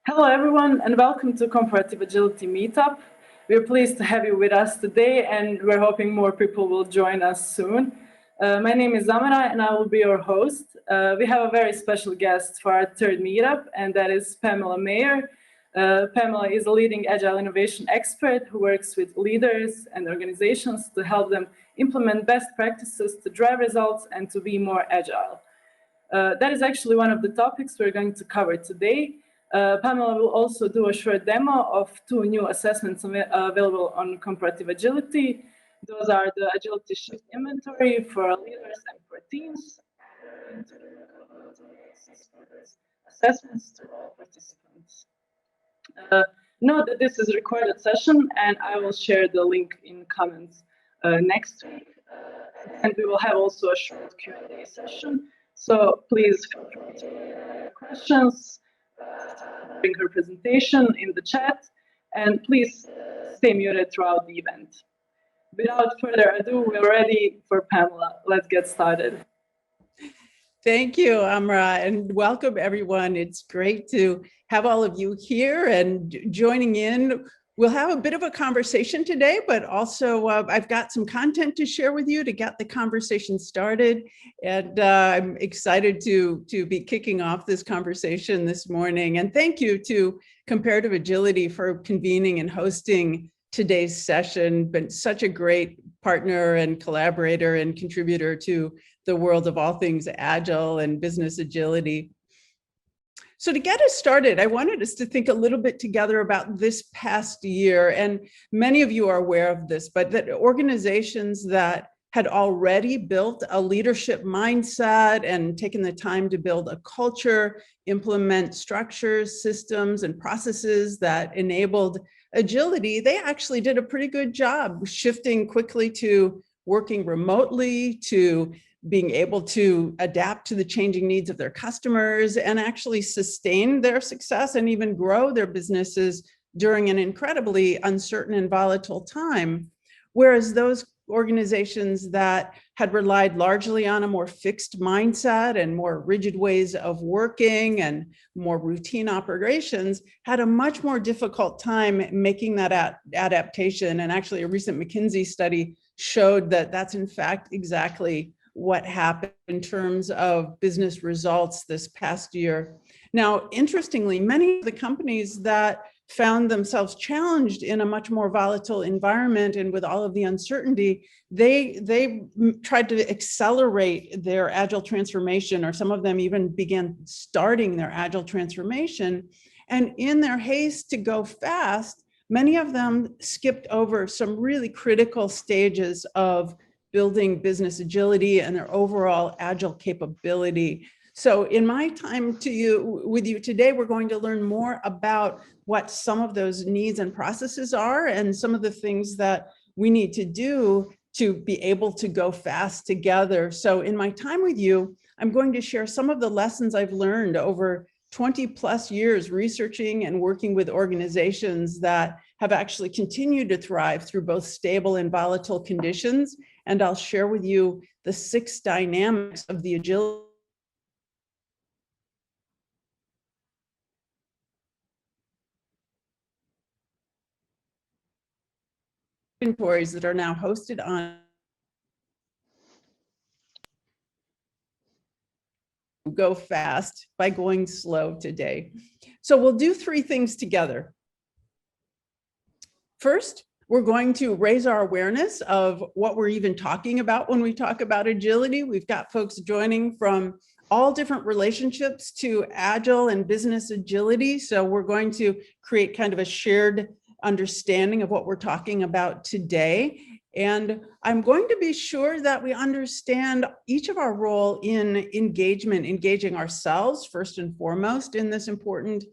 Hello, everyone, and welcome to Comparative Agility Meetup. We're pleased to have you with us today, and we're hoping more people will join us soon. My name is Amara, and I will be your host. We have a very special guest for our third meetup, and that is Pamela Meyer. Pamela is a leading Agile Innovation expert who works with leaders and organizations to help them implement best practices to drive results and to be more agile. That is actually one of the topics we're going to cover today. Pamela will also do a short demo of two new assessments available on comparative agility. Those are the Agility Shift Inventory for leaders and for teams, and assessments to all participants. Note that this is a recorded session, and I will share the link in comments next week. And we will have also a short Q&A session. So please feel free to ask questions during her presentation in the chat, and please stay muted throughout the event. Without further ado, we're ready for Pamela. Let's get started. Thank you, Amra, and welcome everyone. It's great to have all of you here and joining in. We'll have a bit of a conversation today, but also I've got some content to share with you to get the conversation started. And I'm excited to be kicking off this conversation this morning. And thank you to Comparative Agility for convening and hosting today's session. Been such a great partner and collaborator and contributor to the world of all things agile and business agility. So to get us started, I wanted us to think a little bit together about this past year, and many of you are aware of this, but that organizations that had already built a leadership mindset and taken the time to build a culture, implement structures, systems, and processes that enabled agility, they actually did a pretty good job shifting quickly to working remotely, to being able to adapt to the changing needs of their customers and actually sustain their success and even grow their businesses during an incredibly uncertain and volatile time. Whereas those organizations that had relied largely on a more fixed mindset and more rigid ways of working and more routine operations had a much more difficult time making that adaptation. And actually a recent McKinsey study showed that that's in fact exactly what happened in terms of business results this past year. Now, interestingly, many of the companies that found themselves challenged in a much more volatile environment and with all of the uncertainty, they tried to accelerate their agile transformation, or some of them even began starting their agile transformation. And in their haste to go fast, many of them skipped over some really critical stages of building business agility and their overall agile capability. So in my time with you today, we're going to learn more about what some of those needs and processes are and some of the things that we need to do to be able to go fast together. So in my time with you, I'm going to share some of the lessons I've learned over 20 plus years researching and working with organizations that have actually continued to thrive through both stable and volatile conditions. And I'll share with you the 6 dynamics of the agility inventories that are now hosted on Go Fast by Going Slow today. So we'll do 3 things together. First, we're going to raise our awareness of what we're even talking about when we talk about agility. We've got folks joining from all different relationships to agile and business agility. So we're going to create kind of a shared understanding of what we're talking about today. And I'm going to be sure that we understand each of our role in engaging ourselves first and foremost in this important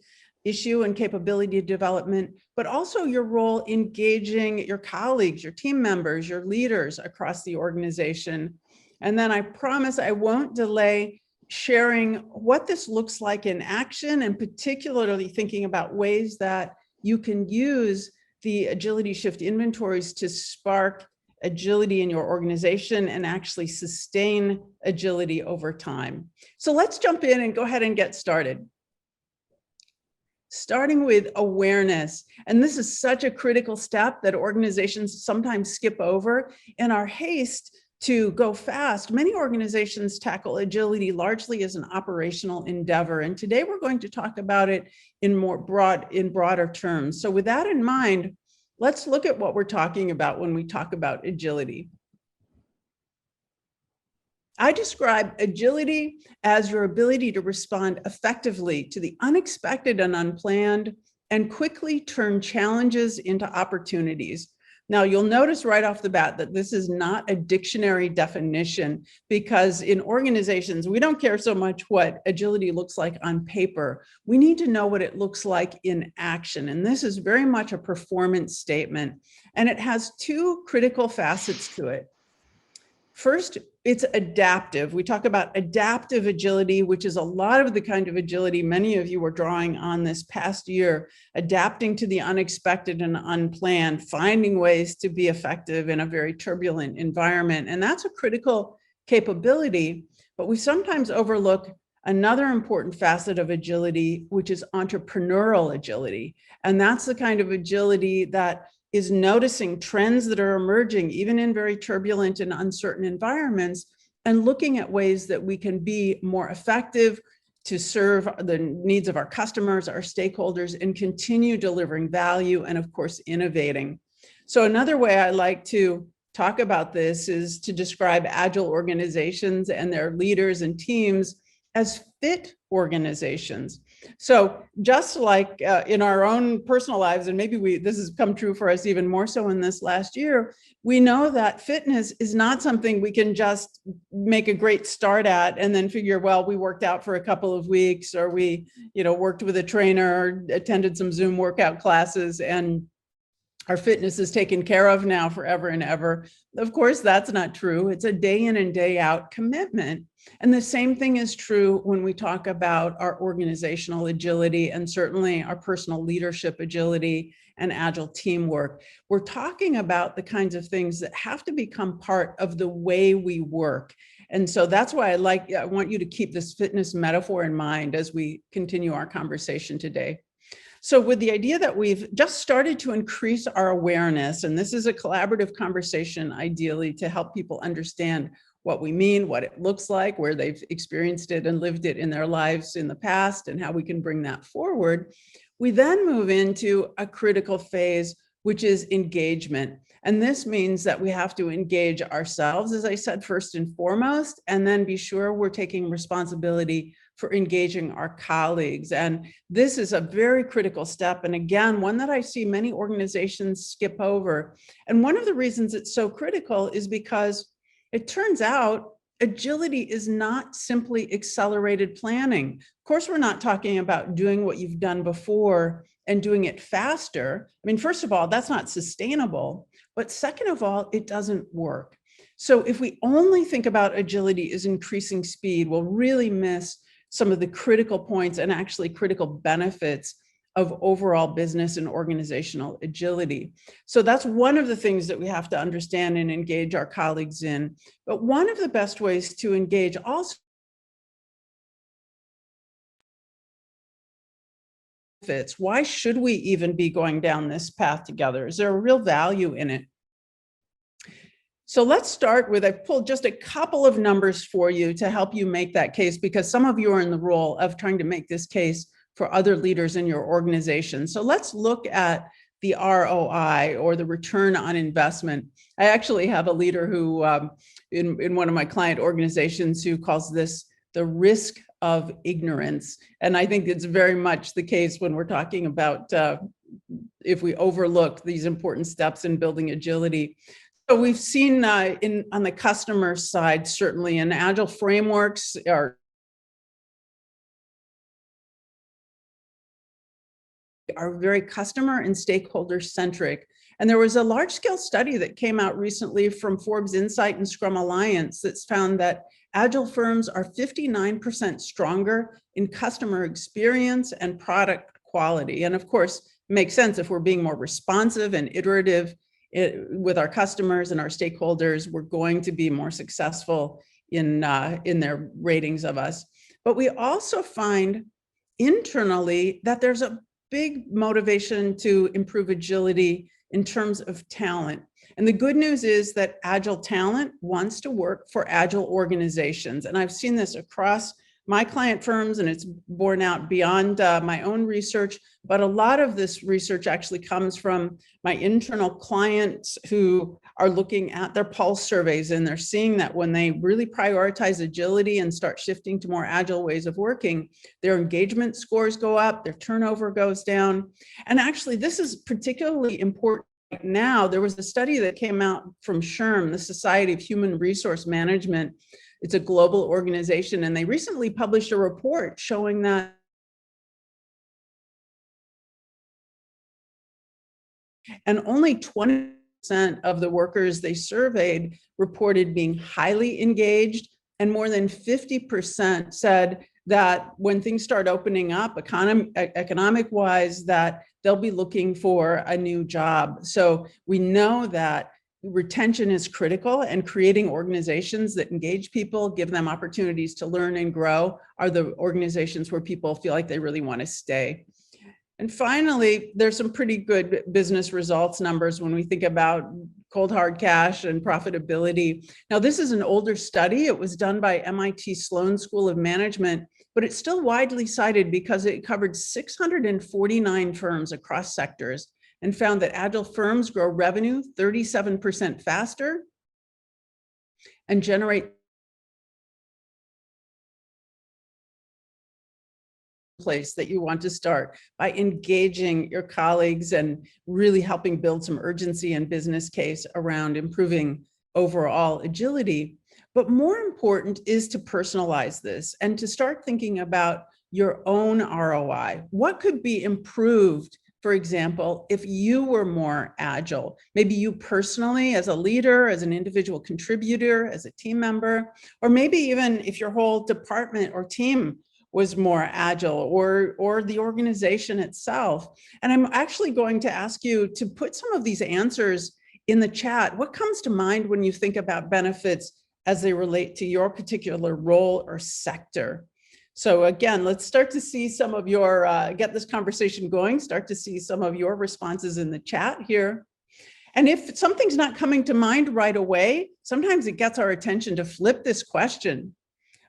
issue and capability development, but also your role engaging your colleagues, your team members, your leaders across the organization. And then I promise I won't delay sharing what this looks like in action, and particularly thinking about ways that you can use the agility shift inventories to spark agility in your organization and actually sustain agility over time. So let's jump in and go ahead and get started. starting with awareness. And this is such a critical step that organizations sometimes skip over in our haste to go fast. Many organizations tackle agility largely as an operational endeavor. And today we're going to talk about it in broader terms. So with that in mind, let's look at what we're talking about when we talk about agility. I describe agility as your ability to respond effectively to the unexpected and unplanned and quickly turn challenges into opportunities. Now, you'll notice right off the bat that this is not a dictionary definition, because in organizations, we don't care so much what agility looks like on paper. We need to know what it looks like in action. And this is very much a performance statement. And it has two critical facets to it. First, it's adaptive. We talk about adaptive agility, which is a lot of the kind of agility many of you were drawing on this past year, adapting to the unexpected and unplanned, finding ways to be effective in a very turbulent environment. And that's a critical capability, but we sometimes overlook another important facet of agility, which is entrepreneurial agility. And that's the kind of agility that is noticing trends that are emerging, even in very turbulent and uncertain environments, and looking at ways that we can be more effective to serve the needs of our customers, our stakeholders, and continue delivering value and, of course, innovating. So another way I like to talk about this is to describe agile organizations and their leaders and teams as fit organizations. So just like in our own personal lives, and maybe this has come true for us even more so in this last year, we know that fitness is not something we can just make a great start at and then figure, well, we worked out for a couple of weeks, or we, worked with a trainer, attended some Zoom workout classes, and our fitness is taken care of now forever and ever. Of course, that's not true. It's a day in and day out commitment. And the same thing is true when we talk about our organizational agility and certainly our personal leadership agility and agile teamwork. We're talking about the kinds of things that have to become part of the way we work. And so that's why I want you to keep this fitness metaphor in mind as we continue our conversation today. So with the idea that we've just started to increase our awareness, and this is a collaborative conversation, ideally, to help people understand what we mean, what it looks like, where they've experienced it and lived it in their lives in the past, and how we can bring that forward. We then move into a critical phase, which is engagement. And this means that we have to engage ourselves, as I said, first and foremost, and then be sure we're taking responsibility for engaging our colleagues. And this is a very critical step. And again, one that I see many organizations skip over. And one of the reasons it's so critical is because it turns out agility is not simply accelerated planning. Of course, we're not talking about doing what you've done before and doing it faster. I mean, first of all, that's not sustainable. But second of all, it doesn't work. So if we only think about agility as increasing speed, we'll really miss some of the critical points and actually critical benefits of overall business and organizational agility. So that's one of the things that we have to understand and engage our colleagues in. But one of the best ways to engage also fits. Why should we even be going down this path together? Is there a real value in it? So let's start with, I've pulled just a couple of numbers for you to help you make that case, because some of you are in the role of trying to make this case for other leaders in your organization. So let's look at the ROI, or the return on investment. I actually have a leader who, in one of my client organizations, who calls this the risk of ignorance. And I think it's very much the case when we're talking about if we overlook these important steps in building agility. So we've seen on the customer side, certainly, and agile frameworks are very customer and stakeholder centric. And there was a large scale study that came out recently from Forbes Insight and Scrum Alliance that's found that agile firms are 59% stronger in customer experience and product quality. And of course, it makes sense if we're being more responsive and iterative with our customers and our stakeholders, we're going to be more successful in their ratings of us. But we also find internally that there's a big motivation to improve agility in terms of talent. And the good news is that Agile talent wants to work for Agile organizations. And I've seen this across my client firms, and it's borne out beyond my own research. But a lot of this research actually comes from my internal clients who are looking at their pulse surveys, and they're seeing that when they really prioritize agility and start shifting to more agile ways of working, their engagement scores go up, their turnover goes down. And actually, this is particularly important right now. There was a study that came out from SHRM, the Society of Human Resource Management. It's a global organization, and they recently published a report showing that and only 20% of the workers they surveyed reported being highly engaged, and more than 50% said that when things start opening up economic-wise, that they'll be looking for a new job. So we know that retention is critical, and creating organizations that engage people, give them opportunities to learn and grow, are the organizations where people feel like they really want to stay. And finally, there's some pretty good business results numbers when we think about cold hard cash and profitability. Now, this is an older study. It was done by MIT Sloan School of Management, but it's still widely cited because it covered 649 firms across sectors and found that Agile firms grow revenue 37% faster and generate place that you want to start by engaging your colleagues and really helping build some urgency and business case around improving overall agility. But more important is to personalize this and to start thinking about your own ROI. What could be improved, for example, if you were more agile? Maybe you personally, as a leader, as an individual contributor, as a team member, or maybe even if your whole department or team was more agile, or the organization itself. And I'm actually going to ask you to put some of these answers in the chat. What comes to mind when you think about benefits as they relate to your particular role or sector? So again, let's start to see some of your, get this conversation going, start to see some of your responses in the chat here. And if something's not coming to mind right away, sometimes it gets our attention to flip this question.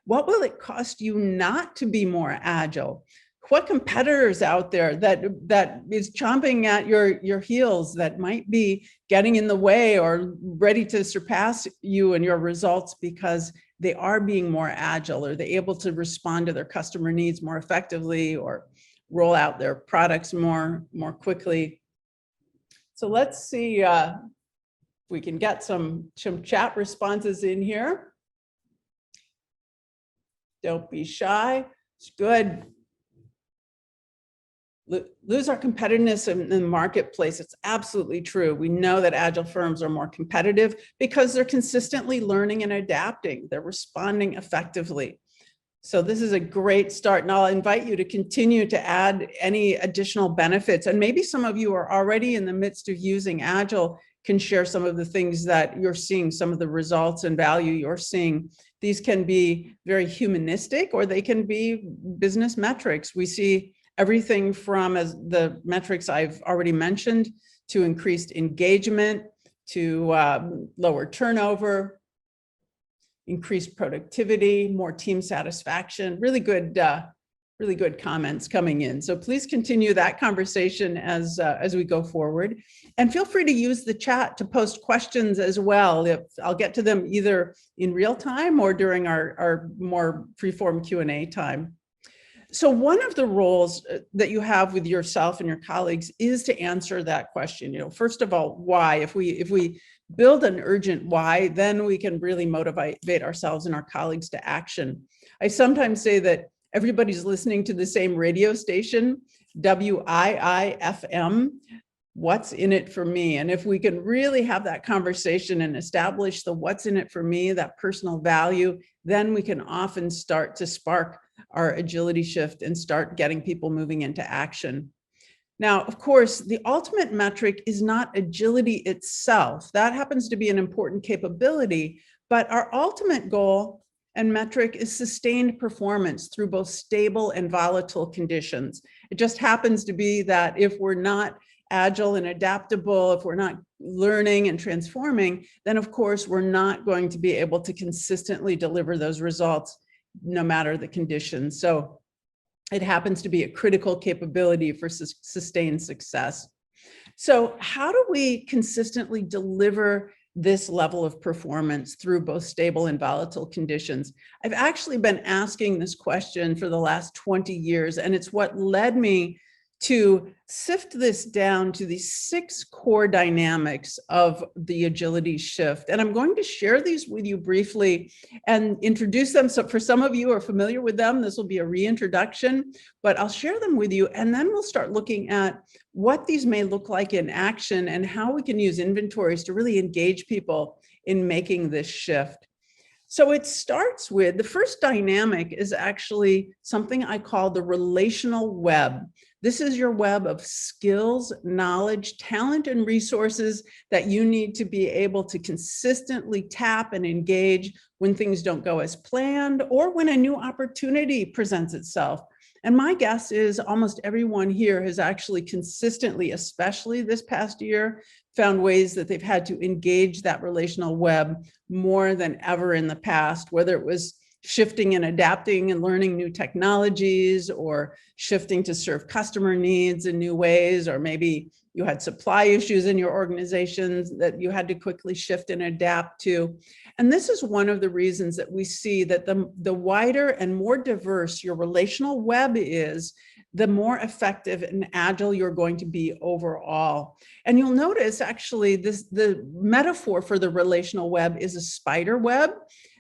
What will it cost you not to be more agile? What competitors out there that is chomping at your heels that might be getting in the way or ready to surpass you and your results because they are being more agile, or they're able to respond to their customer needs more effectively or roll out their products more quickly? So let's see if we can get some chat responses in here. Don't be shy. It's good. Lose our competitiveness in the marketplace. It's absolutely true. We know that Agile firms are more competitive because they're consistently learning and adapting. They're responding effectively. So this is a great start, and I'll invite you to continue to add any additional benefits. And maybe some of you are already in the midst of using Agile, can share some of the things that you're seeing, some of the results and value you're seeing. These can be very humanistic, or they can be business metrics. We see everything from, as the metrics I've already mentioned, to increased engagement, to lower turnover, increased productivity, more team satisfaction. Really good comments coming in. So please continue that conversation as we go forward. And feel free to use the chat to post questions as well. I'll get to them either in real time or during our more free-form Q&A time. So one of the roles that you have with yourself and your colleagues is to answer that question. You know, first of all, why? If we build an urgent why, then we can really motivate ourselves and our colleagues to action. I sometimes say that everybody's listening to the same radio station, WIIFM. What's in it for me? And if we can really have that conversation and establish the what's in it for me, that personal value, then we can often start to spark our agility shift and start getting people moving into action. Now, of course, the ultimate metric is not agility itself. That happens to be an important capability, but our ultimate goal and metric is sustained performance through both stable and volatile conditions. It just happens to be that if we're not agile and adaptable, if we're not learning and transforming, then of course we're not going to be able to consistently deliver those results no matter the conditions. So it happens to be a critical capability for sustained success. So how do we consistently deliver this level of performance through both stable and volatile conditions? I've actually been asking this question for the last 20 years, and it's what led me to sift this down to these 6 core dynamics of the agility shift. And I'm going to share these with you briefly and introduce them. So for some of you who are familiar with them, this will be a reintroduction, but I'll share them with you. And then we'll start looking at what these may look like in action and how we can use inventories to really engage people in making this shift. So it starts with, the first dynamic is actually something I call the relational web. This is your web of skills, knowledge, talent, and resources that you need to be able to consistently tap and engage when things don't go as planned or when a new opportunity presents itself. And my guess is almost everyone here has actually consistently, especially this past year, found ways that they've had to engage that relational web more than ever in the past, whether it was shifting and adapting and learning new technologies, or shifting to serve customer needs in new ways, or maybe you had supply issues in your organizations that you had to quickly shift and adapt to. And this is one of the reasons that we see that the wider and more diverse your relational web is, the more effective and agile you're going to be overall. And you'll notice actually the metaphor for the relational web is a spider web.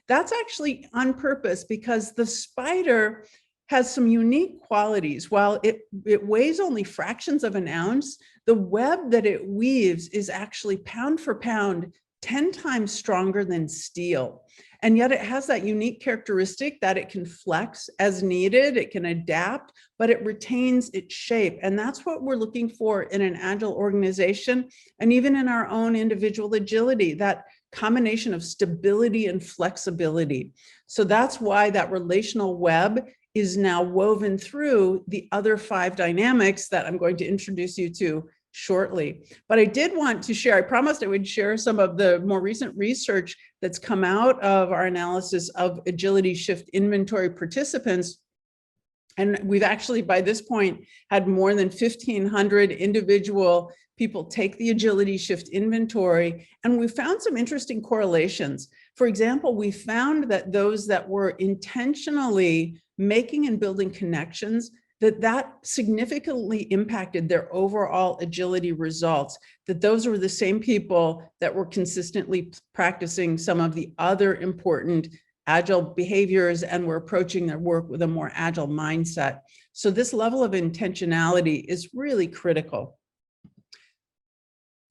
That's actually on purpose because the spider has some unique qualities. While it weighs only fractions of an ounce, the web that it weaves is actually pound for pound 10 times stronger than steel. And yet it has that unique characteristic that it can flex as needed, it can adapt, but it retains its shape. And that's what we're looking for in an agile organization, and even in our own individual agility, that combination of stability and flexibility. So that's why that relational web is now woven through the other 5 dynamics that I'm going to introduce you to shortly. But I did want to share, I promised I would share some of the more recent research that's come out of our analysis of agility shift inventory participants. And we've actually, by this point, had more than 1,500 individual people take the agility shift inventory, and we found some interesting correlations. For example, we found that those that were intentionally making and building connections, that significantly impacted their overall agility results, that those were the same people that were consistently practicing some of the other important agile behaviors and were approaching their work with a more agile mindset. So this level of intentionality is really critical.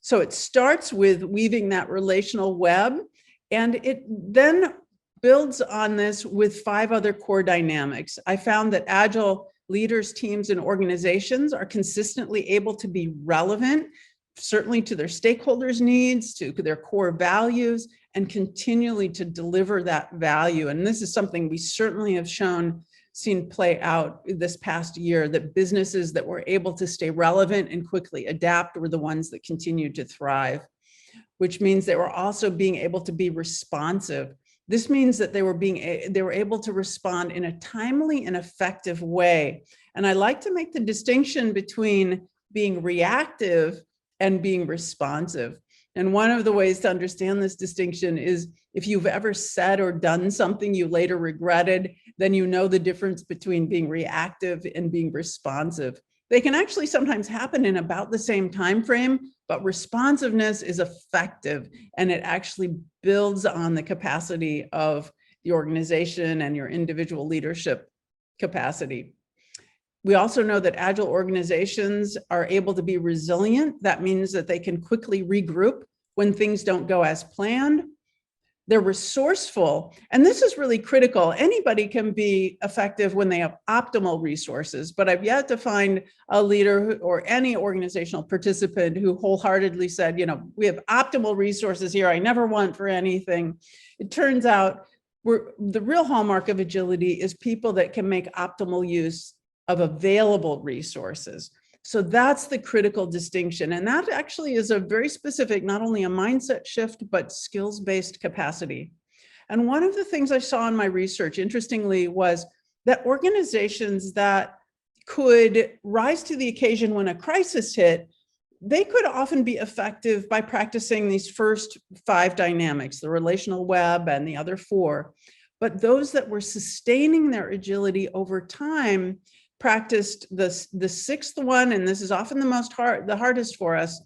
So it starts with weaving that relational web, and it then builds on this with 5 other core dynamics. I found that agile leaders, teams, and organizations are consistently able to be relevant, certainly to their stakeholders' needs, to their core values, and continually to deliver that value. And this is something we certainly have seen play out this past year, that businesses that were able to stay relevant and quickly adapt were the ones that continued to thrive, which means they were also being able to be responsive. This means that they were able to respond in a timely and effective way. And I like to make the distinction between being reactive and being responsive. And one of the ways to understand this distinction is if you've ever said or done something you later regretted, then you know the difference between being reactive and being responsive. They can actually sometimes happen in about the same time frame, but responsiveness is effective, and it actually builds on the capacity of the organization and your individual leadership capacity. We also know that agile organizations are able to be resilient. That means that they can quickly regroup when things don't go as planned. They're resourceful, and this is really critical. Anybody can be effective when they have optimal resources, but I've yet to find a leader or any organizational participant who wholeheartedly said, we have optimal resources here, I never want for anything. It turns out the real hallmark of agility is people that can make optimal use of available resources. So that's the critical distinction. And that actually is a very specific, not only a mindset shift, but skills-based capacity. And one of the things I saw in my research, interestingly, was that organizations that could rise to the occasion when a crisis hit, they could often be effective by practicing these first 5 dynamics, the relational web and the other 4. But those that were sustaining their agility over time practiced the 6th one, and this is often the hardest for us.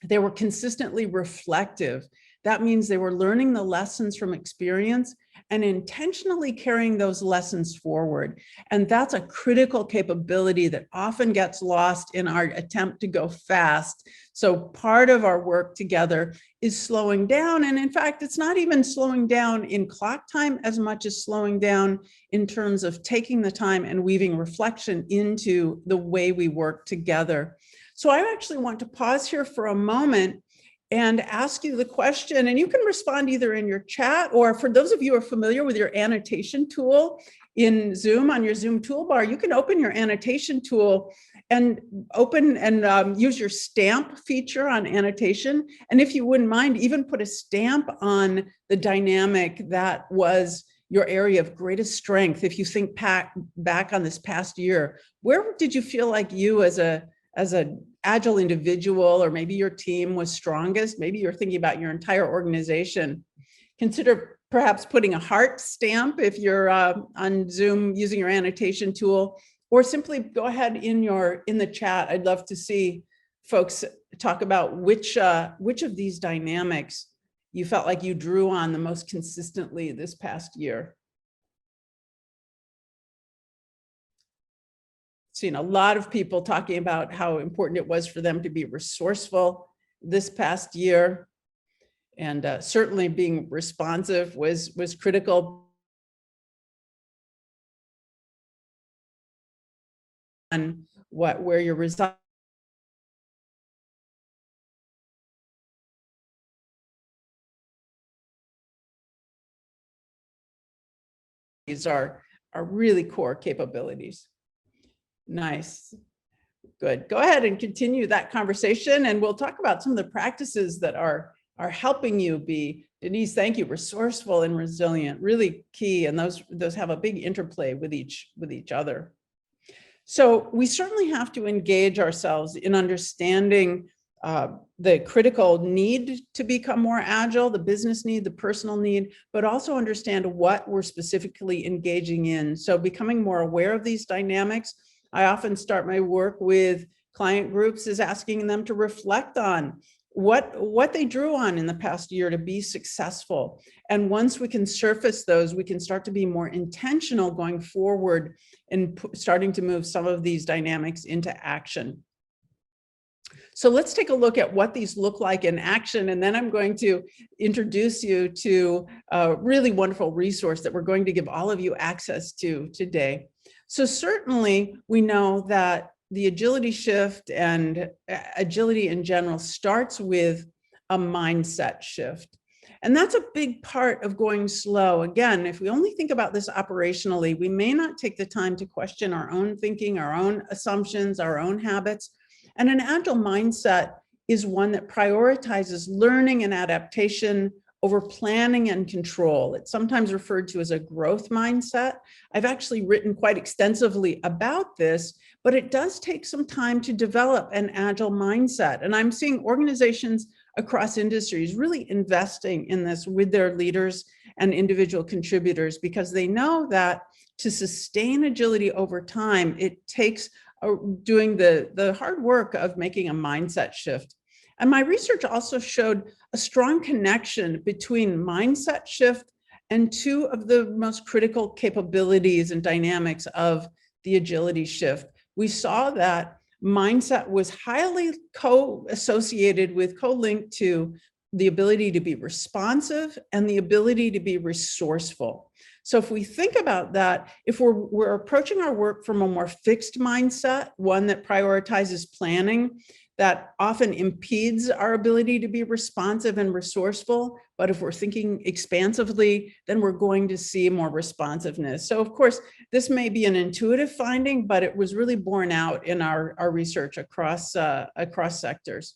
They were consistently reflective. That means they were learning the lessons from experience and intentionally carrying those lessons forward. And that's a critical capability that often gets lost in our attempt to go fast. So part of our work together is slowing down. And in fact, it's not even slowing down in clock time as much as slowing down in terms of taking the time and weaving reflection into the way we work together. So I actually want to pause here for a moment and ask you the question, and you can respond either in your chat, or for those of you who are familiar with your annotation tool in Zoom, on your Zoom toolbar, you can open your annotation tool and use your stamp feature on annotation. And if you wouldn't mind, even put a stamp on the dynamic that was your area of greatest strength. If you think back on this past year, where did you feel like you as an Agile individual, or maybe your team, was strongest? Maybe you're thinking about your entire organization. Consider perhaps putting a heart stamp if you're on Zoom using your annotation tool, or simply go ahead in the chat. I'd love to see folks talk about which of these dynamics you felt like you drew on the most consistently this past year. Seen a lot of people talking about how important it was for them to be resourceful this past year, and certainly being responsive was critical. And where your results are really core capabilities. Nice. Good. Go ahead and continue that conversation, and we'll talk about some of the practices that are helping you be, Denise, thank you, resourceful and resilient, really key, and those have a big interplay with each other. So we certainly have to engage ourselves in understanding the critical need to become more agile, the business need, the personal need, but also understand what we're specifically engaging in. So becoming more aware of these dynamics. I often start my work with client groups is asking them to reflect on what they drew on in the past year to be successful. And once we can surface those, we can start to be more intentional going forward and starting to move some of these dynamics into action. So let's take a look at what these look like in action, and then I'm going to introduce you to a really wonderful resource that we're going to give all of you access to today. So certainly we know that the agility shift and agility in general starts with a mindset shift. And that's a big part of going slow. Again, if we only think about this operationally, we may not take the time to question our own thinking, our own assumptions, our own habits. And an agile mindset is one that prioritizes learning and adaptation over planning and control. It's sometimes referred to as a growth mindset. I've actually written quite extensively about this, but it does take some time to develop an agile mindset. And I'm seeing organizations across industries really investing in this with their leaders and individual contributors, because they know that to sustain agility over time, it takes doing the hard work of making a mindset shift. And my research also showed a strong connection between mindset shift and 2 of the most critical capabilities and dynamics of the agility shift. We saw that mindset was highly co-associated with, co-linked to the ability to be responsive and the ability to be resourceful. So if we think about that, if we're approaching our work from a more fixed mindset, one that prioritizes planning, that often impedes our ability to be responsive and resourceful. But if we're thinking expansively, then we're going to see more responsiveness. So of course, this may be an intuitive finding, but it was really borne out in our research across sectors.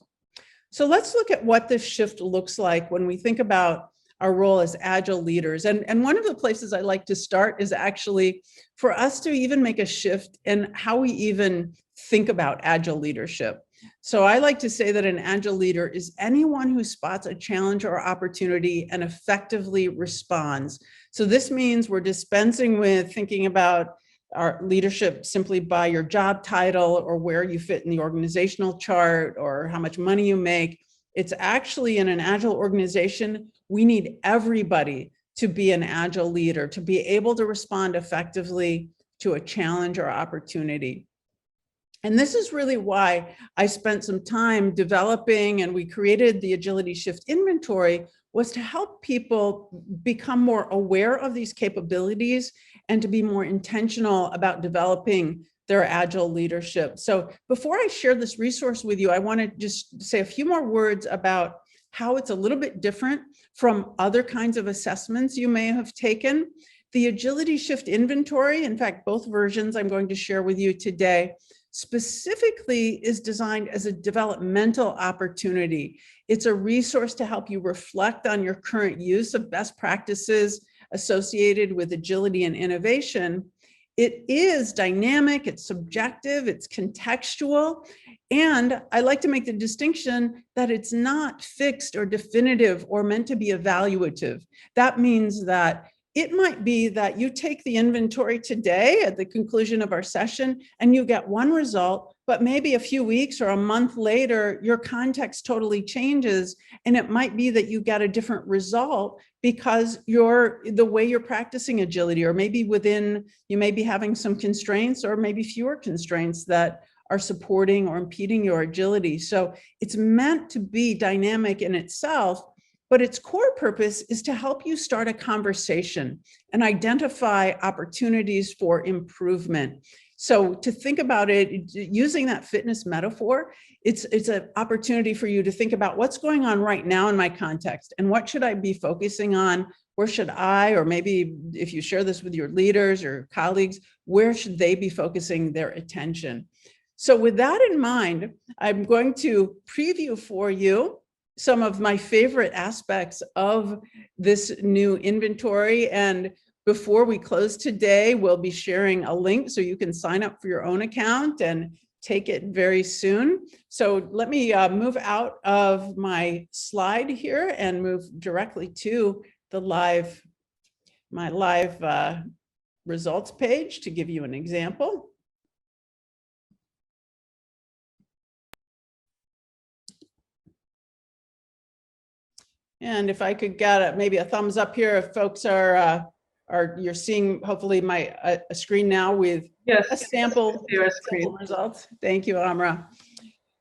So let's look at what this shift looks like when we think about our role as Agile leaders. And one of the places I like to start is actually for us to even make a shift in how we even think about Agile leadership. So I like to say that an Agile leader is anyone who spots a challenge or opportunity and effectively responds. So this means we're dispensing with thinking about our leadership simply by your job title or where you fit in the organizational chart or how much money you make. It's actually in an Agile organization, we need everybody to be an Agile leader, to be able to respond effectively to a challenge or opportunity. And this is really why I spent some time developing, and we created the Agility Shift Inventory, was to help people become more aware of these capabilities and to be more intentional about developing their Agile leadership. So before I share this resource with you, I want to just say a few more words about how it's a little bit different from other kinds of assessments you may have taken. The Agility Shift Inventory, in fact, both versions I'm going to share with you today, specifically is designed as a developmental opportunity. It's a resource to help you reflect on your current use of best practices associated with agility and innovation. It is dynamic, it's subjective, it's contextual, and I like to make the distinction that it's not fixed or definitive or meant to be evaluative. That means that it might be that you take the inventory today at the conclusion of our session and you get one result, but maybe a few weeks or a month later, your context totally changes. And it might be that you get a different result because the way you're practicing agility, or maybe you may be having some constraints or maybe fewer constraints that are supporting or impeding your agility. So it's meant to be dynamic in itself, but its core purpose is to help you start a conversation and identify opportunities for improvement. So to think about it, using that fitness metaphor, it's an opportunity for you to think about what's going on right now in my context and what should I be focusing on? Where should I, or maybe if you share this with your leaders or colleagues, where should they be focusing their attention? So with that in mind, I'm going to preview for you some of my favorite aspects of this new inventory. And before we close today, we'll be sharing a link so you can sign up for your own account and take it very soon. So let me move out of my slide here and move directly to my live results page to give you an example. And if I could get maybe a thumbs up here, if folks you're seeing hopefully a screen now with a sample results. Thank you, Amra.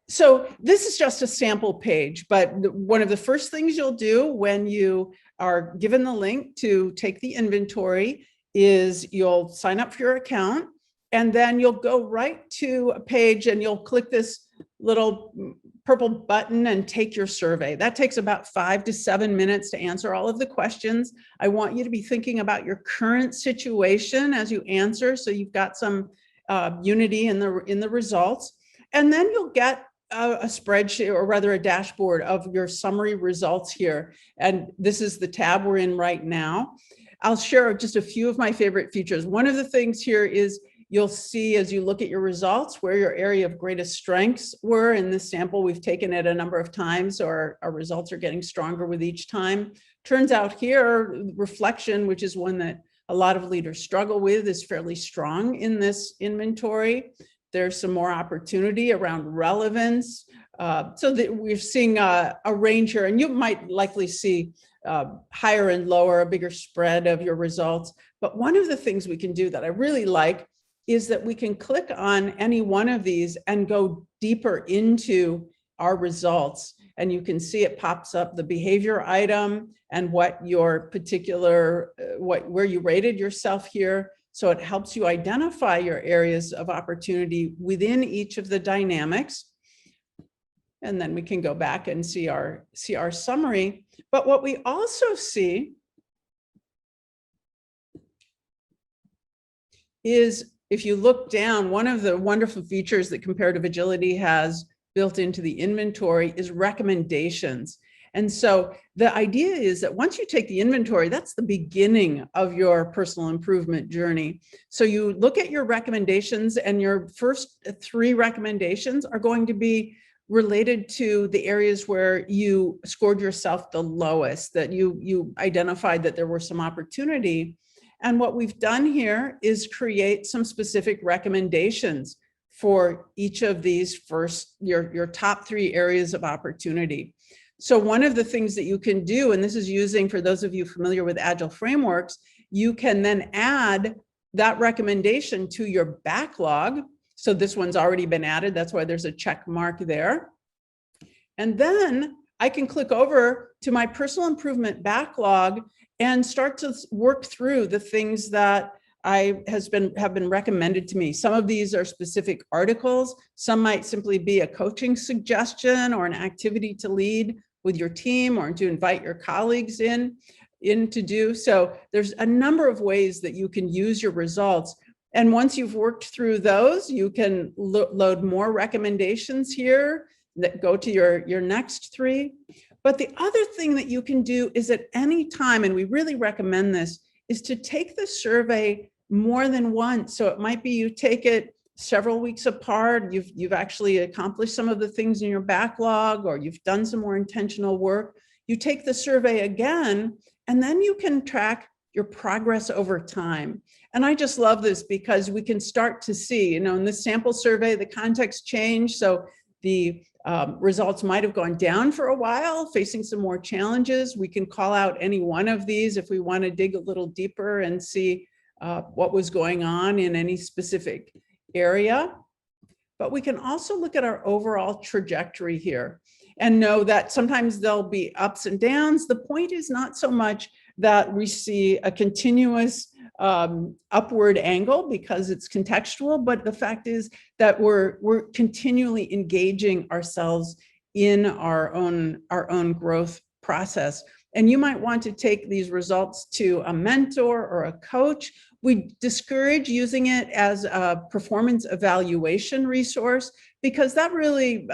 So this is just a sample page, but one of the first things you'll do when you are given the link to take the inventory is you'll sign up for your account, and then you'll go right to a page and you'll click this little purple button and take your survey. That takes about 5 to 7 minutes to answer all of the questions. I want you to be thinking about your current situation as you answer, so you've got some unity in the results. And then you'll get a spreadsheet, or rather a dashboard of your summary results here. And this is the tab we're in right now. I'll share just a few of my favorite features. One of the things here is you'll see as you look at your results where your area of greatest strengths were. In this sample, we've taken it a number of times, so our results are getting stronger with each time. Turns out here, reflection, which is one that a lot of leaders struggle with, is fairly strong in this inventory. There's some more opportunity around relevance. So that we're seeing a range here, and you might likely see higher and lower, a bigger spread of your results. But one of the things we can do that I really like is that we can click on any one of these and go deeper into our results. And you can see it pops up the behavior item and what your particular, where you rated yourself here. So it helps you identify your areas of opportunity within each of the dynamics. And then we can go back and see our summary. But what we also see is, if you look down, one of the wonderful features that comparative agility has built into the inventory is recommendations. And so the idea is that once you take the inventory, that's the beginning of your personal improvement journey. So you look at your recommendations, and your first 3 recommendations are going to be related to the areas where you scored yourself the lowest, that you identified that there were some opportunity. And what we've done here is create some specific recommendations for each of these your top 3 areas of opportunity. So one of the things that you can do, and this is using, for those of you familiar with Agile frameworks, you can then add that recommendation to your backlog. So this one's already been added. That's why there's a check mark there. And then I can click over to my personal improvement backlog and start to work through the things that have been recommended to me. Some of these are specific articles. Some might simply be a coaching suggestion or an activity to lead with your team, or to invite your colleagues in to do. So there's a number of ways that you can use your results. And once you've worked through those, you can load more recommendations here that go to your next 3. But the other thing that you can do is, at any time, and we really recommend this, is to take the survey more than once. So it might be you take it several weeks apart, you've actually accomplished some of the things in your backlog, or you've done some more intentional work. You take the survey again, and then you can track your progress over time. And I just love this, because we can start to see, in this sample survey, the context changed. So the results might have gone down for a while, facing some more challenges. We can call out any one of these if we want to dig a little deeper and see what was going on in any specific area. But we can also look at our overall trajectory here and know that sometimes there'll be ups and downs. The point is not so much that we see a continuous upward angle because it's contextual, but the fact is that we're continually engaging ourselves in our own growth process. And you might want to take these results to a mentor or a coach. We discourage using it as a performance evaluation resource, because that really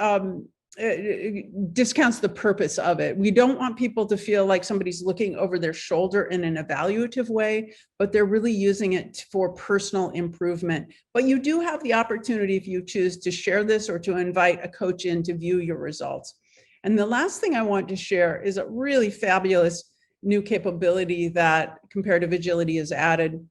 discounts the purpose of it. We don't want people to feel like somebody's looking over their shoulder in an evaluative way, but they're really using it for personal improvement. But you do have the opportunity, if you choose, to share this or to invite a coach in to view your results. And the last thing I want to share is a really fabulous new capability that comparative agility has added,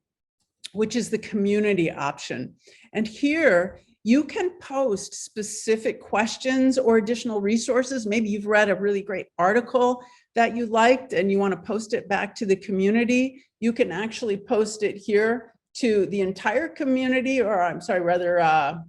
which is the community option. And here you can post specific questions or additional resources. Maybe you've read a really great article that you liked and you want to post it back to the community. You can actually post it here to the entire community, or I'm sorry, rather, oh,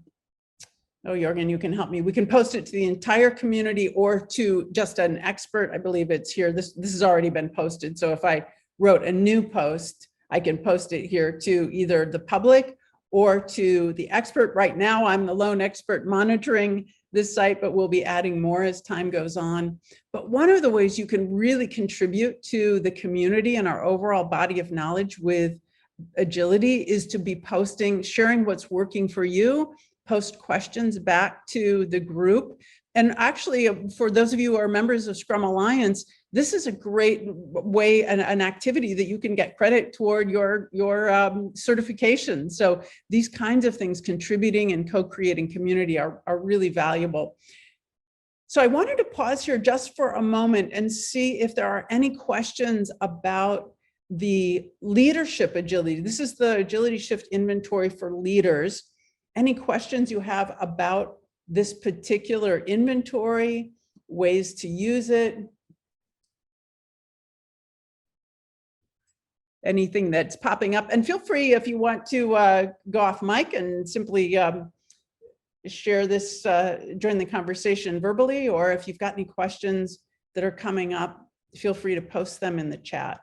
Jorgen, you can help me. We can post it to the entire community or to just an expert. I believe it's here. This has already been posted. So if I wrote a new post, I can post it here to either the public or to the expert. Right now, I'm the lone expert monitoring this site, but we'll be adding more as time goes on. But one of the ways you can really contribute to the community and our overall body of knowledge with agility is to be posting, sharing what's working for you, post questions back to the group. And actually, for those of you who are members of Scrum Alliance, this is a great way, an activity that you can get credit toward your certification. So these kinds of things, contributing and co-creating community, are really valuable. So I wanted to pause here just for a moment and see if there are any questions about the leadership agility. This is the Agility Shift inventory for leaders. Any questions you have about this particular inventory, ways to use it? Anything that's popping up? And feel free, if you want to go off mic and simply share this, join the conversation verbally, or if you've got any questions that are coming up, feel free to post them in the chat.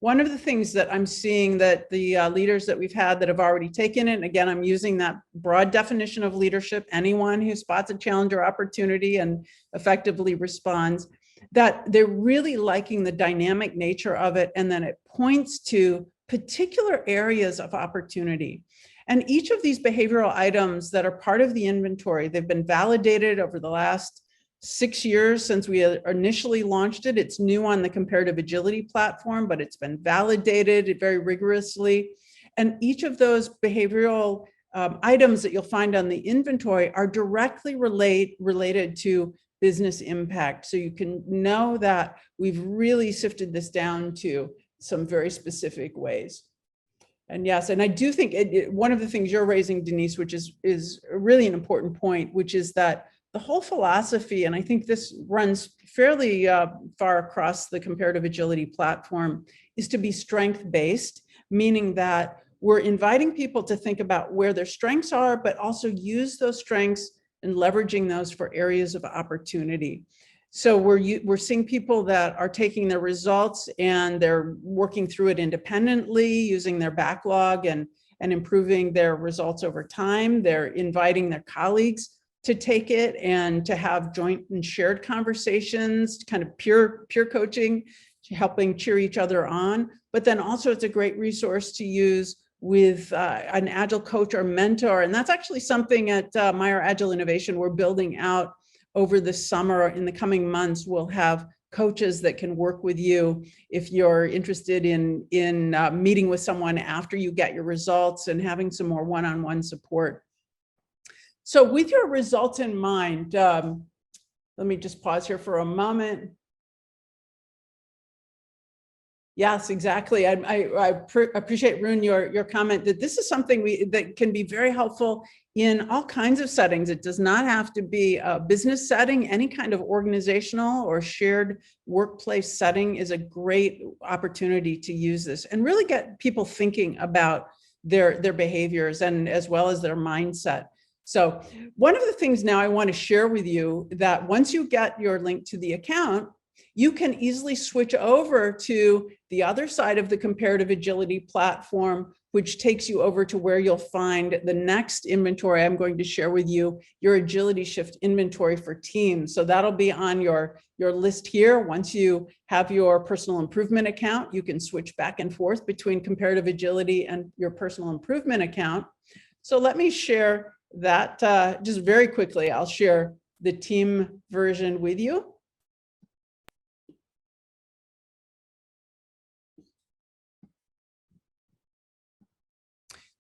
one of the things that I'm seeing that the leaders that we've had that have already taken it, and again, I'm using that broad definition of leadership, anyone who spots a challenge or opportunity and effectively responds, that they're really liking the dynamic nature of it, and then it points to particular areas of opportunity. And each of these behavioral items that are part of the inventory, they've been validated over the last 6 years since we initially launched it. It's new on the comparative agility platform, but it's been validated very rigorously. And each of those behavioral items that you'll find on the inventory are directly related to business impact. So you can know that we've really sifted this down to some very specific ways. And yes, and I do think one of the things you're raising, Denise, which is really an important point, which is that the whole philosophy, and I think this runs fairly far across the comparative agility platform, is to be strength-based, meaning that we're inviting people to think about where their strengths are, but also use those strengths and leveraging those for areas of opportunity. So we're seeing people that are taking their results and they're working through it independently, using their backlog and improving their results over time. They're inviting their colleagues to take it and to have joint and shared conversations, kind of peer coaching, helping cheer each other on. But then also it's a great resource to use with an Agile coach or mentor. And that's actually something at Meyer Agile Innovation we're building out over the summer. Or in the coming months, we'll have coaches that can work with you if you're interested in meeting with someone after you get your results and having some more one-on-one support. So with your results in mind, let me just pause here for a moment. Yes, exactly. I appreciate, Rune, your comment that this is something that can be very helpful in all kinds of settings. It does not have to be a business setting. Any kind of organizational or shared workplace setting is a great opportunity to use this and really get people thinking about their behaviors and as well as their mindset. So one of the things now I want to share with you that once you get your link to the account, you can easily switch over to the other side of the comparative agility platform, which takes you over to where you'll find the next inventory I'm going to share with you, your Agility Shift inventory for teams. So that'll be on your list here. Once you have your personal improvement account, you can switch back and forth between comparative agility and your personal improvement account. So let me share that just very quickly. I'll share the team version with you.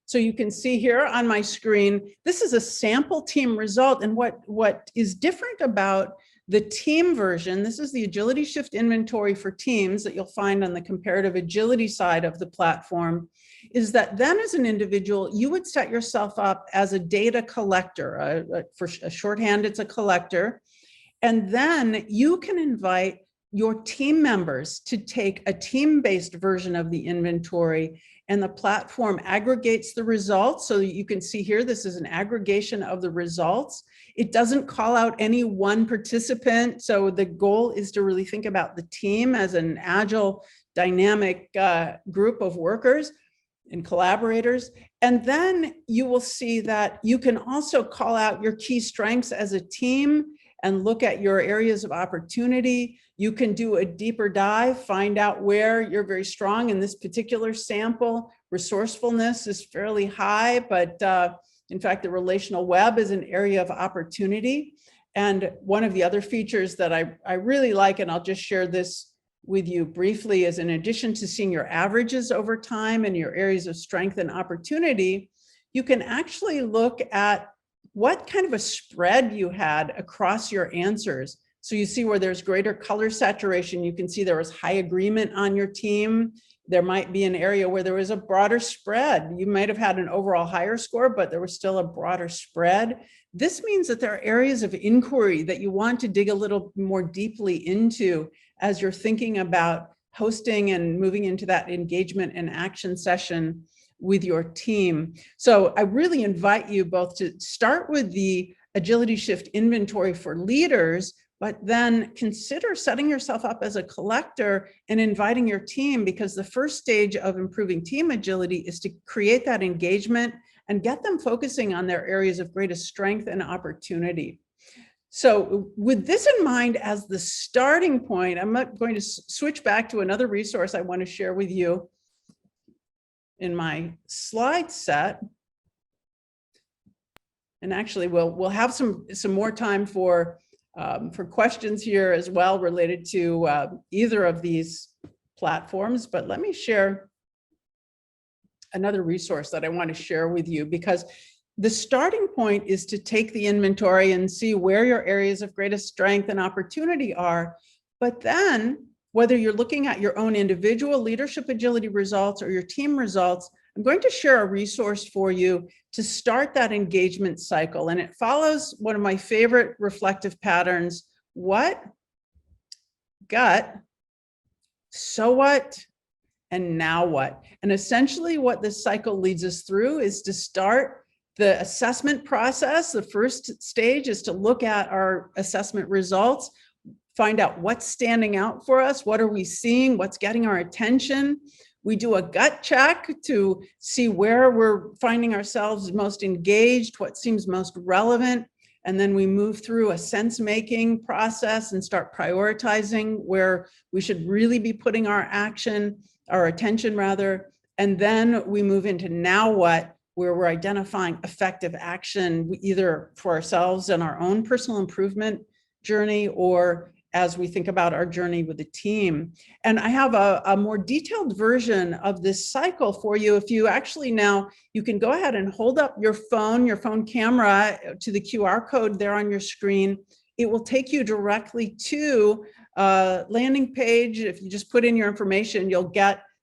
So you can see here on my screen, this is a sample team result. And what is different about the team version, this is the Agility Shift inventory for teams that you'll find on the comparative agility side of the platform, is that then as an individual, you would set yourself up as a data collector. For a shorthand, it's a collector. And then you can invite your team members to take a team-based version of the inventory, and the platform aggregates the results. So you can see here, this is an aggregation of the results. It doesn't call out any one participant. So the goal is to really think about the team as an agile, dynamic group of workers and collaborators. And then you will see that you can also call out your key strengths as a team and look at your areas of opportunity. You can do a deeper dive, find out where you're very strong in this particular sample. Resourcefulness is fairly high, but in fact, the relational web is an area of opportunity. And one of the other features that I really like, and I'll just share this with you briefly, is in addition to seeing your averages over time and your areas of strength and opportunity, you can actually look at what kind of a spread you had across your answers. So you see where there's greater color saturation, you can see there was high agreement on your team. There might be an area where there was a broader spread. You might have had an overall higher score, but there was still a broader spread. This means that there are areas of inquiry that you want to dig a little more deeply into as you're thinking about hosting and moving into that engagement and action session with your team. So I really invite you both to start with the Agility Shift inventory for leaders, but then consider setting yourself up as a collector and inviting your team, because the first stage of improving team agility is to create that engagement and get them focusing on their areas of greatest strength and opportunity. So with this in mind as the starting point, I'm not going to switch back to another resource I want to share with you in my slide set. And actually, we'll have some more time for questions here as well related to either of these platforms. But let me share another resource that I want to share with you, because the starting point is to take the inventory and see where your areas of greatest strength and opportunity are. But then, whether you're looking at your own individual leadership agility results or your team results, I'm going to share a resource for you to start that engagement cycle. And it follows one of my favorite reflective patterns: what, gut, so what, and now what. And essentially what this cycle leads us through is to start the assessment process. The first stage is to look at our assessment results, find out what's standing out for us, what are we seeing, what's getting our attention. We do a gut check to see where we're finding ourselves most engaged, what seems most relevant. And then we move through a sense-making process and start prioritizing where we should really be putting our attention rather. And then we move into now what, where we're identifying effective action, either for ourselves and our own personal improvement journey, or as we think about our journey with the team. And I have a more detailed version of this cycle for you. If you actually now, you can go ahead and hold up your phone camera to the QR code there on your screen. It will take you directly to a landing page. If you just put in your information,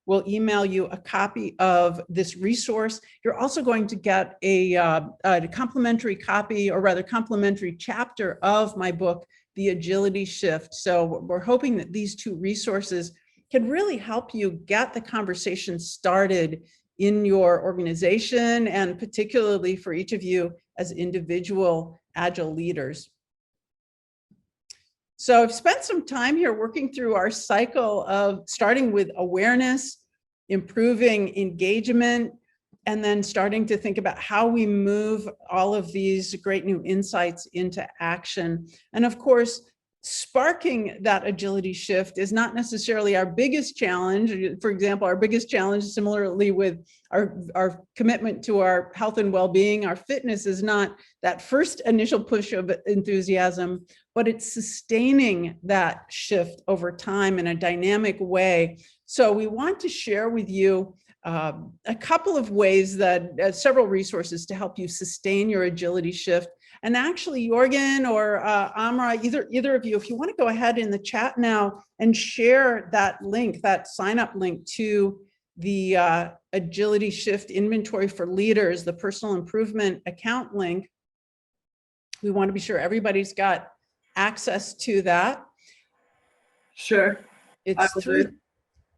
we'll email you a copy of this resource. You're also going to get a complimentary copy, or rather complimentary chapter of my book, The Agility Shift. So we're hoping that these two resources can really help you get the conversation started in your organization, and particularly for each of you as individual Agile leaders. So I've spent some time here working through our cycle of starting with awareness, improving engagement, and then starting to think about how we move all of these great new insights into action. And of course, sparking that agility shift is not necessarily our biggest challenge. For example, our biggest challenge, similarly with our commitment to our health and well-being, our fitness, is not that first initial push of enthusiasm, but it's sustaining that shift over time in a dynamic way. So we want to share with you a couple of ways that several resources to help you sustain your agility shift. And actually, Jorgen or Amra, either of you, if you want to go ahead in the chat now and share that link, that sign up link to the Agility Shift Inventory for Leaders, the personal improvement account link. We want to be sure everybody's got access to that. Sure. It's through,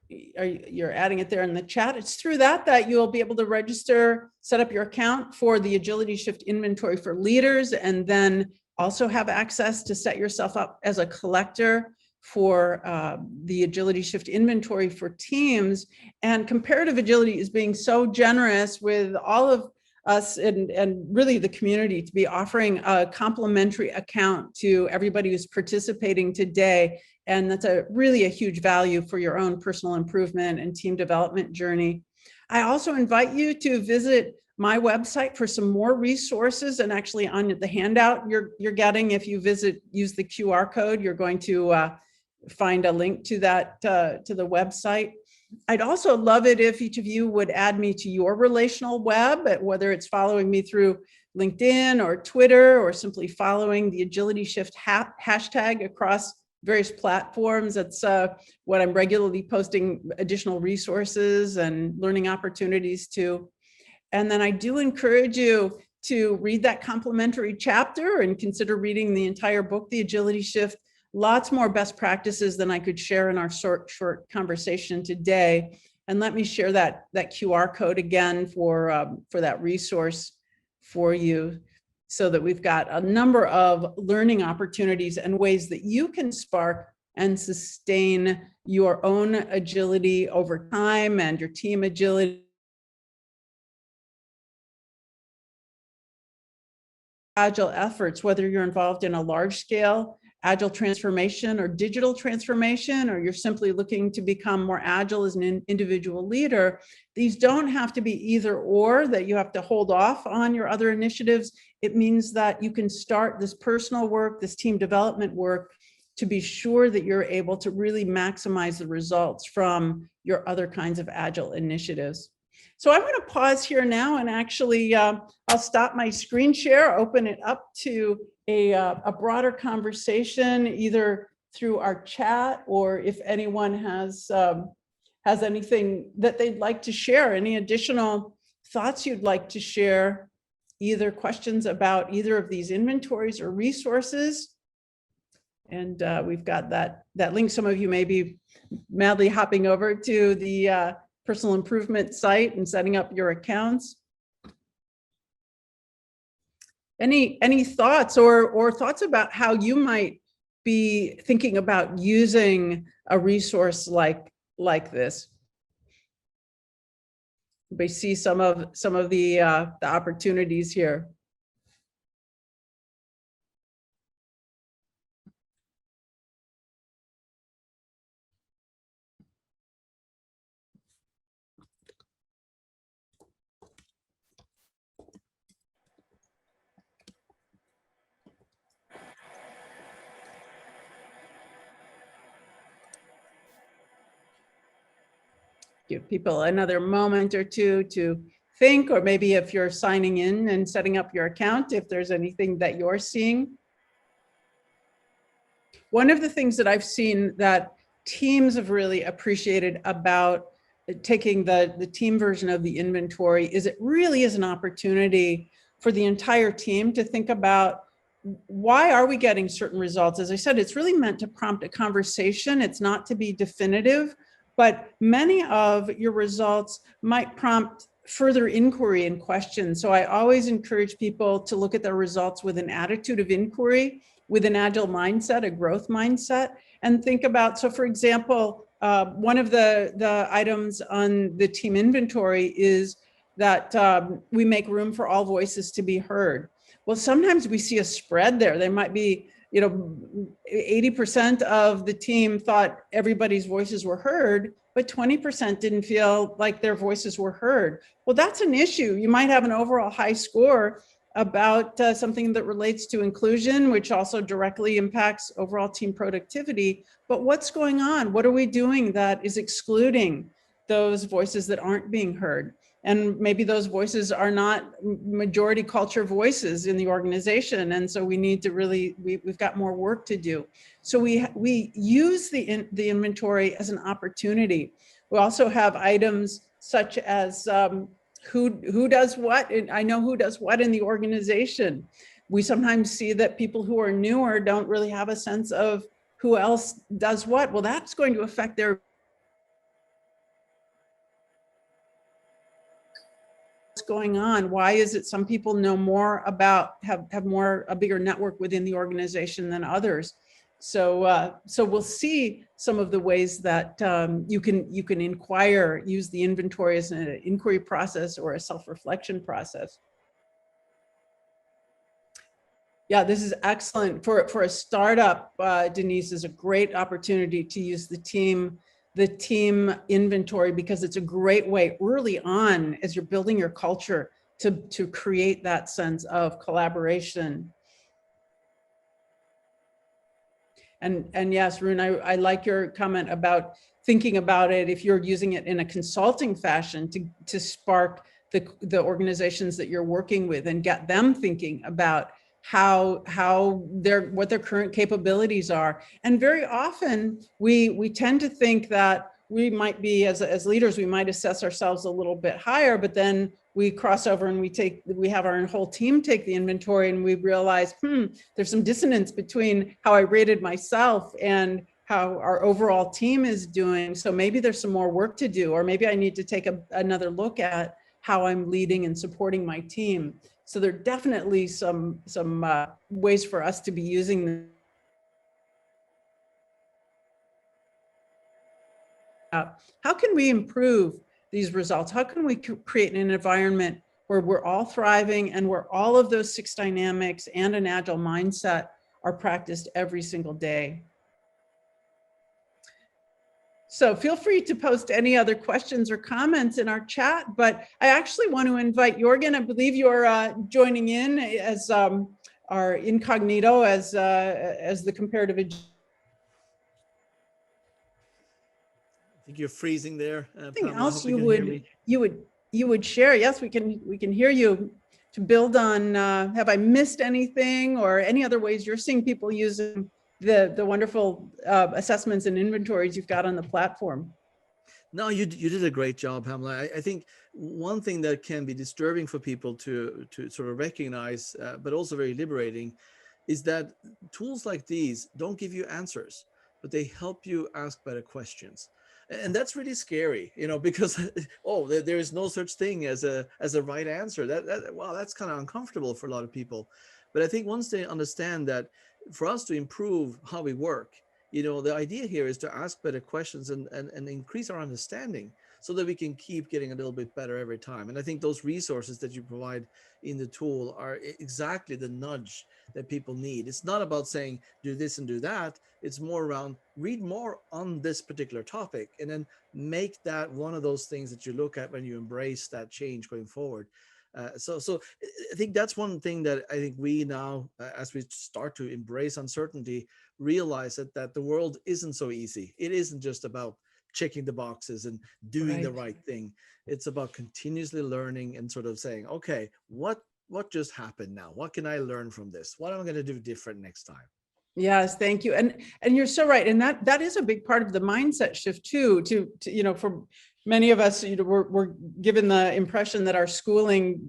you're adding it there in the chat. It's through that you'll be able to register, set up your account for the Agility Shift Inventory for Leaders, and then also have access to set yourself up as a collector for the Agility Shift Inventory for Teams. And Comparative Agility is being so generous with all of us and really the community to be offering a complimentary account to everybody who's participating today. And that's really a huge value for your own personal improvement and team development journey. I also invite you to visit my website for some more resources, and actually on the handout you're getting, if you use the QR code, you're going to find a link to that, to the website. I'd also love it if each of you would add me to your relational web, whether it's following me through LinkedIn or Twitter, or simply following the Agility Shift hashtag across various platforms. That's what I'm regularly posting additional resources and learning opportunities to. And then I do encourage you to read that complimentary chapter and consider reading the entire book, The Agility Shift. Lots more best practices than I could share in our short conversation today. And let me share that QR code again for that resource for you. so that we've got a number of learning opportunities and ways that you can spark and sustain your own agility over time and your team agility. Agile efforts, whether you're involved in a large scale agile transformation or digital transformation, or you're simply looking to become more agile as an individual leader, these don't have to be either or, that you have to hold off on your other initiatives. It means that you can start this personal work, this team development work, to be sure that you're able to really maximize the results from your other kinds of agile initiatives. So I'm going to pause here now and actually I'll stop my screen share, open it up to a broader conversation, either through our chat or if anyone has anything that they'd like to share, any additional thoughts you'd like to share, either questions about either of these inventories or resources. And we've got that link. Some of you may be madly hopping over to the personal improvement site and setting up your accounts. Any thoughts or thoughts about how you might be thinking about using a resource like this? We see some of the opportunities here. Give people another moment or two to think, or maybe if you're signing in and setting up your account, if there's anything that you're seeing. One of the things that I've seen that teams have really appreciated about taking the team version of the inventory is it really is an opportunity for the entire team to think about, why are we getting certain results? As I said, it's really meant to prompt a conversation. It's not to be definitive, but many of your results might prompt further inquiry and questions. So I always encourage people to look at their results with an attitude of inquiry, with an agile mindset, a growth mindset, and think about, so for example, one of the items on the team inventory is that we make room for all voices to be heard. Well, sometimes we see a spread there. There might be, 80% of the team thought everybody's voices were heard, but 20% didn't feel like their voices were heard. Well, that's an issue. You might have an overall high score about something that relates to inclusion, which also directly impacts overall team productivity. But what's going on? What are we doing that is excluding those voices that aren't being heard? And maybe those voices are not majority culture voices in the organization. And so we need to really, we've got more work to do. So we use the inventory as an opportunity. We also have items such as who does what, and I know who does what in the organization. We sometimes see that people who are newer don't really have a sense of who else does what. Well, that's going to affect their going on. Why is it some people know more about, have a bigger network within the organization than others? So we'll see some of the ways that you can inquire, use the inventory as an inquiry process or a self-reflection process. Yeah, this is excellent for a startup. Denise, is a great opportunity to use the team inventory, because it's a great way early on as you're building your culture to create that sense of collaboration. And yes, Rune, I like your comment about thinking about it if you're using it in a consulting fashion to spark the organizations that you're working with and get them thinking about what their current capabilities are. And very often we tend to think that we might be, as leaders, we might assess ourselves a little bit higher, but then we cross over and we have our whole team take the inventory, and we realize, there's some dissonance between how I rated myself and how our overall team is doing. So maybe there's some more work to do, or maybe I need to take another look at how I'm leading and supporting my team. So there are definitely some ways for us to be using them. How can we improve these results? How can we create an environment where we're all thriving and where all of those 6 dynamics and an agile mindset are practiced every single day? So feel free to post any other questions or comments in our chat, but I actually want to invite Jorgen. I believe you're joining in as our incognito as the comparative. I think you're freezing there. Anything Pamela, else I hope you would share? Yes, we can hear you. To build on, have I missed anything or any other ways you're seeing people using the wonderful assessments and inventories you've got on the platform? No, you did a great job, Pamela. I think one thing that can be disturbing for people to sort of recognize, but also very liberating, is that tools like these don't give you answers, but they help you ask better questions. And that's really scary, because there is no such thing as a right answer. Wow, that's kind of uncomfortable for a lot of people. But I think once they understand that for us to improve how we work, the idea here is to ask better questions and increase our understanding so that we can keep getting a little bit better every time. And I think those resources that you provide in the tool are exactly the nudge that people need. It's not about saying, do this and do that. It's more around read more on this particular topic and then make that one of those things that you look at when you embrace that change going forward. So I think that's one thing that I think we now, as we start to embrace uncertainty, realize that the world isn't so easy. It isn't just about checking the boxes and doing the right thing. It's about continuously learning and sort of saying, okay, what just happened now? What can I learn from this? What am I going to do different next time? Yes, thank you. And you're so right. And that is a big part of the mindset shift too, to for many of us, we're given the impression that our schooling,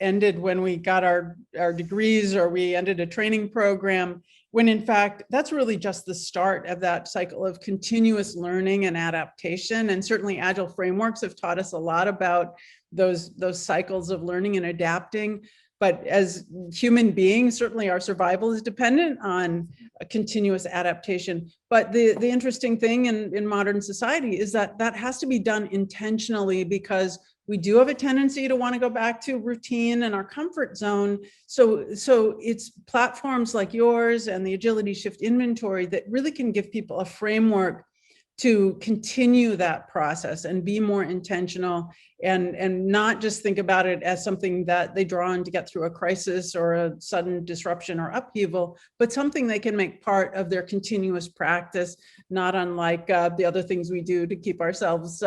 ended when we got our degrees or we ended a training program, when in fact, that's really just the start of that cycle of continuous learning and adaptation. And certainly Agile frameworks have taught us a lot about those cycles of learning and adapting. But as human beings, certainly our survival is dependent on a continuous adaptation. But the interesting thing in modern society is that has to be done intentionally, because we do have a tendency to want to go back to routine and our comfort zone. So it's platforms like yours and the Agility Shift inventory that really can give people a framework to continue that process and be more intentional and not just think about it as something that they draw on to get through a crisis or a sudden disruption or upheaval, but something they can make part of their continuous practice, not unlike the other things we do to keep ourselves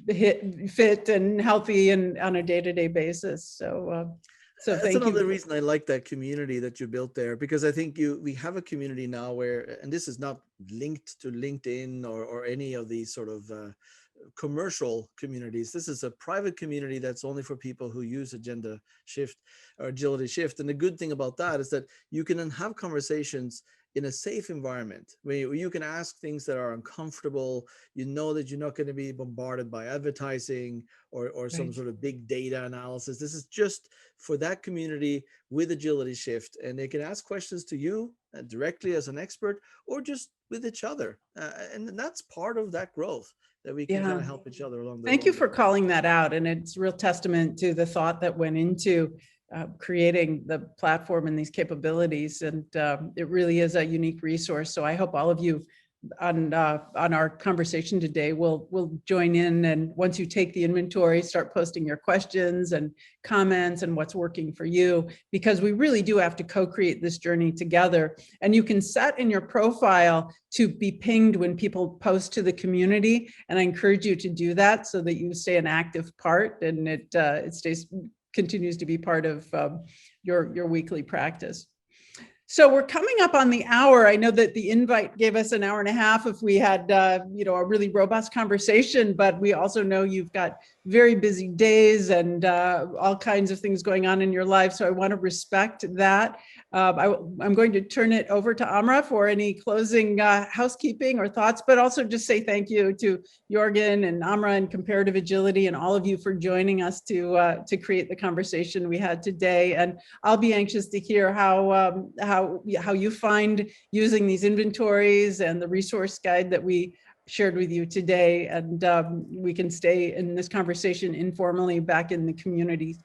fit and healthy and on a day-to-day basis. So that's thank another you. reason I like that community that you built there, because I think we have a community now where, and this is not linked to LinkedIn or any of these sort of commercial communities. This is a private community that's only for people who use Agenda Shift or Agility Shift. And the good thing about that is that you can then have conversations in a safe environment where you can ask things that are uncomfortable. You know that you're not going to be bombarded by advertising or some sort of big data analysis. This is just for that community with Agility Shift, and they can ask questions to you directly as an expert or just with each other. And that's part of that growth, that we can kind of help each other along the way. Thank you for calling that out. And it's a real testament to the thought that went into creating the platform and these capabilities. And it really is a unique resource. So I hope all of you on our conversation today will join in. And once you take the inventory, start posting your questions and comments and what's working for you, because we really do have to co-create this journey together. And you can set in your profile to be pinged when people post to the community. And I encourage you to do that so that you stay an active part and it continues to be part of your weekly practice. So we're coming up on the hour. I know that the invite gave us an hour and a half if we had, a really robust conversation, but we also know you've got very busy days and all kinds of things going on in your life. So I want to respect that. I'm going to turn it over to Amra for any closing housekeeping or thoughts, but also just say thank you to Jorgen and Amra and Comparative Agility and all of you for joining us to create the conversation we had today. And I'll be anxious to hear how you find using these inventories and the resource guide that we shared with you today, and we can stay in this conversation informally back in the community.